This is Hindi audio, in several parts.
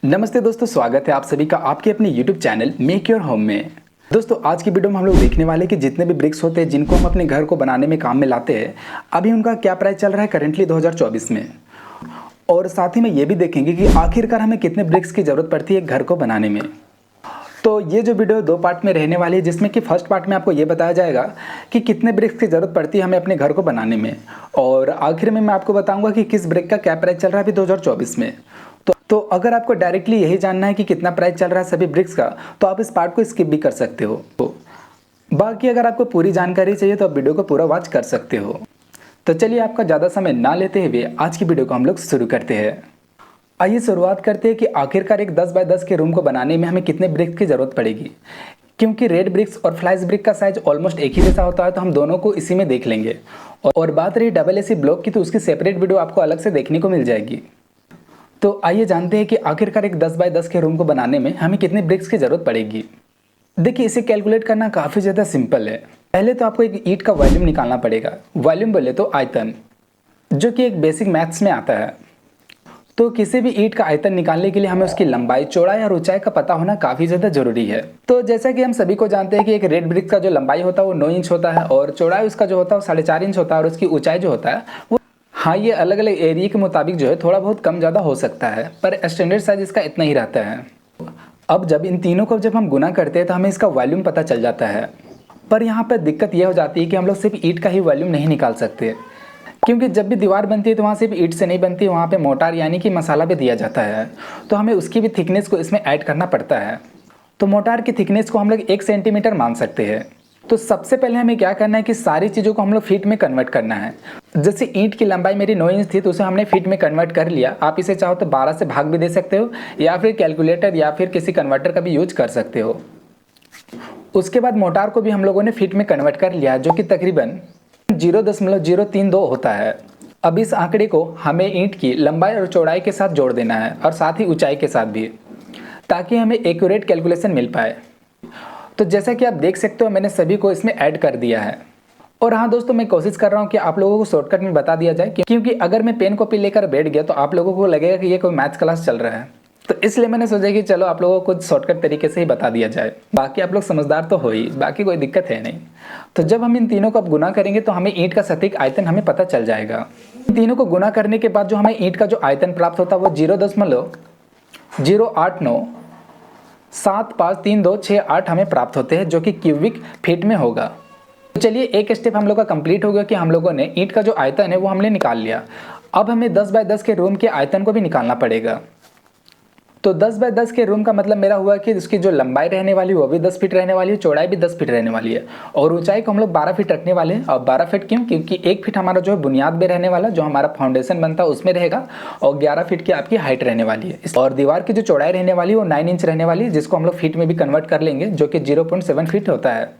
नमस्ते दोस्तों, स्वागत है आप सभी का आपके अपने YouTube channel make your home में। दोस्तों आज की वीडियो में हम लोग देखने वाले कि जितने भी ब्रिक्स होते हैं जिनको हम अपने घर को बनाने में काम में लाते हैं, अभी उनका क्या प्राइस चल रहा है करेंटली 2024 में। और साथ ही में ये भी देखेंगे कि आखिरकार हमें कितने ब्रिक्स की ज़रूरत पड़ती है घर को बनाने में। तो ये जो वीडियो 2 पार्ट में रहने वाली है, जिसमें कि फर्स्ट पार्ट में आपको ये बताया जाएगा कि कितने ब्रिक्स की ज़रूरत पड़ती है हमें अपने घर को बनाने में, और आखिर में मैं आपको बताऊंगा कि किस ब्रिक का क्या प्राइस चल रहा है अभी 2024 में। तो अगर आपको डायरेक्टली यही जानना है कि कितना प्राइस चल रहा है सभी ब्रिक्स का, तो आप इस पार्ट को स्किप भी कर सकते हो। तो बाकी अगर आपको पूरी जानकारी चाहिए तो आप वीडियो को पूरा वॉच कर सकते हो। तो चलिए आपका ज़्यादा समय ना लेते हुए आज की वीडियो को हम लोग शुरू करते हैं। आइए शुरुआत करते हैं कि आखिरकार एक 10 बाय 10 के रूम को बनाने में हमें कितने ब्रिक्स की ज़रूरत पड़ेगी। क्योंकि रेड ब्रिक्स और फ्लाइज ब्रिक का साइज ऑलमोस्ट एक ही जैसा होता है, तो हम दोनों को इसी में देख लेंगे। और बात रही डबल एसी ब्लॉक की, तो उसकी सेपरेट वीडियो आपको अलग से देखने को मिल जाएगी। तो आइए जानते हैं कि आखिरकार एक 10 बाय 10 के रूम को बनाने में हमें कितने ब्रिक्स की ज़रूरत पड़ेगी। देखिए, इसे कैलकुलेट करना काफ़ी ज़्यादा सिंपल है। पहले तो आपको एक ईंट का वॉल्यूम निकालना पड़ेगा। वॉल्यूम बोले तो आयतन, जो कि एक बेसिक मैथ्स में आता है। तो किसी भी ईंट का आयतन निकालने के लिए हमें उसकी लंबाई, चौड़ाई और ऊंचाई का पता होना काफ़ी ज़्यादा जरूरी है। तो जैसा कि हम सभी को जानते हैं कि एक रेड ब्रिक का जो लंबाई होता है वो 9 इंच होता है, और चौड़ाई उसका जो होता है वो 4.5 इंच होता है, और उसकी ऊंचाई जो होता है वो, हाँ, ये अलग अलग एरिया के मुताबिक जो है थोड़ा बहुत कम ज़्यादा हो सकता है, पर स्टैंडर्ड साइज इसका इतना ही रहता है। अब जब इन तीनों को जब हम गुना करते हैं तो हमें इसका वॉल्यूम पता चल जाता है। पर यहाँ पर दिक्कत यह हो जाती है कि हम लोग सिर्फ ईंट का ही वॉल्यूम नहीं निकाल सकते, क्योंकि जब भी दीवार बनती है तो वहाँ सिर्फ ईंट से नहीं बनती, वहाँ पे मोटार यानी कि मसाला भी दिया जाता है। तो हमें उसकी भी थिकनेस को इसमें ऐड करना पड़ता है। तो मोटार की थिकनेस को हम लोग 1 सेंटीमीटर मान सकते हैं। तो सबसे पहले हमें क्या करना है कि सारी चीज़ों को हम लोग फीट में कन्वर्ट करना है। जैसे ईंट की लंबाई मेरी 9 इंच थी, तो उसे हमने फीट में कन्वर्ट कर लिया। आप इसे चाहो तो 12 से भाग भी दे सकते हो, या फिर कैलकुलेटर या फिर किसी कन्वर्टर का भी यूज कर सकते हो। उसके बाद मोटार को भी हम लोगों ने फीट में कन्वर्ट कर लिया, जो कि तकरीबन 0.032 होता है। अब इस आंकड़े को हमें ईंट की लंबाई और चौड़ाई के साथ जोड़ देना है, और साथ ही ऊंचाई के साथ भी, ताकि हमें एक्यूरेट कैलकुलेशन मिल पाए। तो जैसा कि आप देख सकते हो, मैंने सभी को इसमें ऐड कर दिया है। और हाँ दोस्तों, मैं कोशिश कर रहा हूँ कि आप लोगों को शॉर्टकट में बता दिया जाए, क्योंकि अगर मैं पेन कॉपी लेकर बैठ गया तो आप लोगों को लगेगा कि ये कोई मैथ्स क्लास चल रहा है। तो इसलिए मैंने सोचा कि चलो आप लोगों को कुछ शॉर्टकट तरीके से ही बता दिया जाए। बाकी आप लोग समझदार तो हो ही, बाकी कोई दिक्कत है नहीं। तो जब हम इन तीनों को अब गुना करेंगे तो हमें ईंट का सटीक आयतन हमें पता चल जाएगा। इन तीनों को गुना करने के बाद जो हमें ईंट का जो आयतन प्राप्त होता है वो 0.089753268 हमें प्राप्त होते हैं, जो कि क्यूबिक फीट में होगा। तो चलिए, एक स्टेप हम लोग का कंप्लीट हो गया कि हम लोगों ने ईंट का जो आयतन है वो हमने निकाल लिया। अब हमें 10 बाय 10 के रूम के आयतन को भी निकालना पड़ेगा। तो 10 बाय 10 के रूम का मतलब मेरा हुआ कि उसकी जो लंबाई रहने वाली है वो भी 10 फीट रहने वाली है, चौड़ाई भी 10 फीट रहने वाली है, और ऊंचाई को हम लोग 12 फीट रखने वाले हैं। और 12 फीट क्यों? क्योंकि 1 फीट हमारा जो है बुनियाद में रहने वाला, जो हमारा फाउंडेशन बनता है उसमें रहेगा, और 11 फीट की आपकी हाइट रहने वाली है। और दीवार की जो चौड़ाई रहने वाली है वो 9 इंच रहने वाली है, जिसको हम लोग फीट में भी कन्वर्ट कर लेंगे, जो कि 0.7 फीट होता है।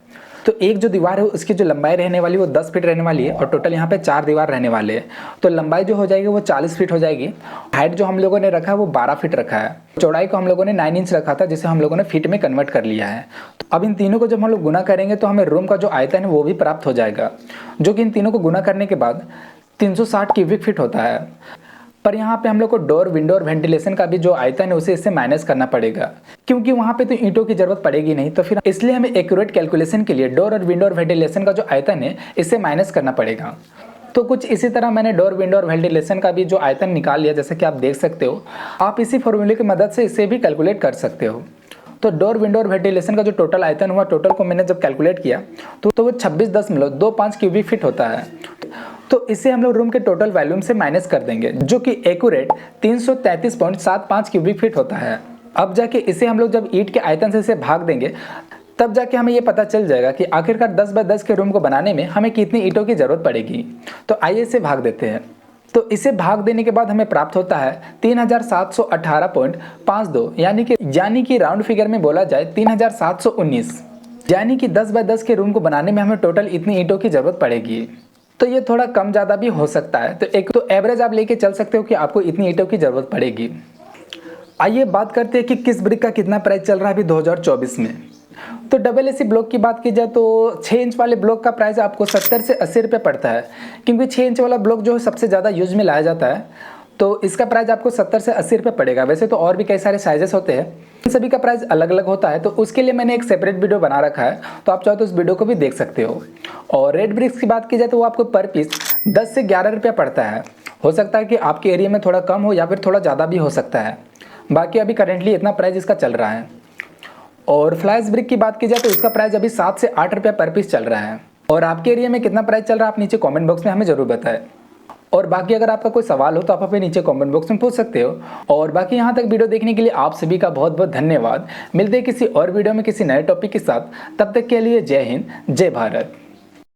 तो एक जो दीवार है उसकी जो लंबाई रहने वाली है वो 10 फीट रहने वाली है, और टोटल यहाँ पे 4 दीवार रहने वाले हैं। तो लंबाई जो हो जाएगी वो 40 फीट हो जाएगी। हाइट जो हम लोगों ने रखा है वो 12 फीट रखा है। चौड़ाई को हम लोगों ने 9 इंच रखा था, जिसे हम लोगों ने फीट में कन्वर्ट कर लिया है। तो अब इन तीनों को जब हम लोग गुना करेंगे तो हमें रूम का जो आयतन है वो भी प्राप्त हो जाएगा, जो कि इन तीनों को गुना करने के बाद 360 क्यूबिक फीट होता है। पर यहाँ पे हम लोग को डोर, विंडो और वेंटिलेशन का भी जो आयतन है उसे इससे माइनस करना पड़ेगा, क्योंकि वहाँ पे तो ईंटों की जरूरत पड़ेगी नहीं। तो फिर इसलिए हमें एक्यूरेट कैलकुलेशन के लिए डोर और विंडो और वेंटिलेशन का जो आयतन है इससे माइनस करना पड़ेगा। तो कुछ इसी तरह मैंने डोर, विंडो और वेंटिलेशन का भी जो आयतन निकाल लिया, जैसे कि आप देख सकते हो। आप इसी फॉर्मूले की मदद से इसे भी कैलकुलेट कर सकते हो। तो डोर, विंडो और वेंटिलेशन का जो टोटल आयतन हुआ, टोटल को मैंने जब कैलकुलेट किया तो वो 26.25 क्यूबिक फीट होता है। तो इसे हम लोग रूम के टोटल वॉल्यूम से माइनस कर देंगे, जो कि एक्यूरेट 333.75 क्यूबिक फीट होता है। अब जाके इसे हम लोग जब ईंट के आयतन से इसे भाग देंगे, तब जाके हमें ये पता चल जाएगा कि आखिरकार 10 बाय 10 के रूम को बनाने में हमें कितनी ईंटों की जरूरत पड़ेगी। तो आइए इसे भाग देते हैं। तो इसे भाग देने के बाद हमें प्राप्त होता है 3718.52, यानी कि राउंड फिगर में बोला जाए 3719, यानी कि 10 बाय 10 के रूम को बनाने में हमें टोटल इतनी ईंटों की जरूरत पड़ेगी। तो ये थोड़ा कम ज़्यादा भी हो सकता है। तो एक तो एवरेज आप लेके चल सकते हो कि आपको इतनी ईंटों की ज़रूरत पड़ेगी। आइए बात करते हैं कि किस ब्रिक का कितना प्राइस चल रहा है अभी 2024 में। तो डबल एसी ब्लॉक की बात की जाए तो 6 इंच वाले ब्लॉक का प्राइस आपको 70 से 80 रुपये पड़ता है, क्योंकि 6 इंच वाला ब्लॉक जो है सबसे ज़्यादा यूज में लाया जाता है। तो इसका प्राइस आपको 70 से 80 रुपये पड़ेगा। वैसे तो और भी कई सारे साइजेस होते हैं, इन सभी का प्राइस अलग अलग होता है, तो उसके लिए मैंने एक सेपरेट वीडियो बना रखा है, तो आप चाहो तो उस वीडियो को भी देख सकते हो। और रेड ब्रिक्स की बात की जाए तो वो आपको पर पीस 10 से 11 रुपये पड़ता है। हो सकता है कि आपके एरिया में थोड़ा कम हो या फिर थोड़ा ज़्यादा भी हो सकता है, बाकी अभी करेंटली इतना प्राइस इसका चल रहा है। और फ्लैश ब्रिक की बात की जाए तो इसका प्राइस अभी 7 से 8 रुपये पर पीस चल रहा है। और आपके एरिया में कितना प्राइस चल रहा है आप नीचे कमेंट बॉक्स में हमें ज़रूर बताएं। और बाकी अगर आपका कोई सवाल हो तो आप हमें नीचे कमेंट बॉक्स में पूछ सकते हो। और बाकी यहाँ तक वीडियो देखने के लिए आप सभी का बहुत बहुत धन्यवाद। मिलते हैं किसी और वीडियो में किसी नए टॉपिक के साथ, तब तक के लिए जय हिंद, जय भारत।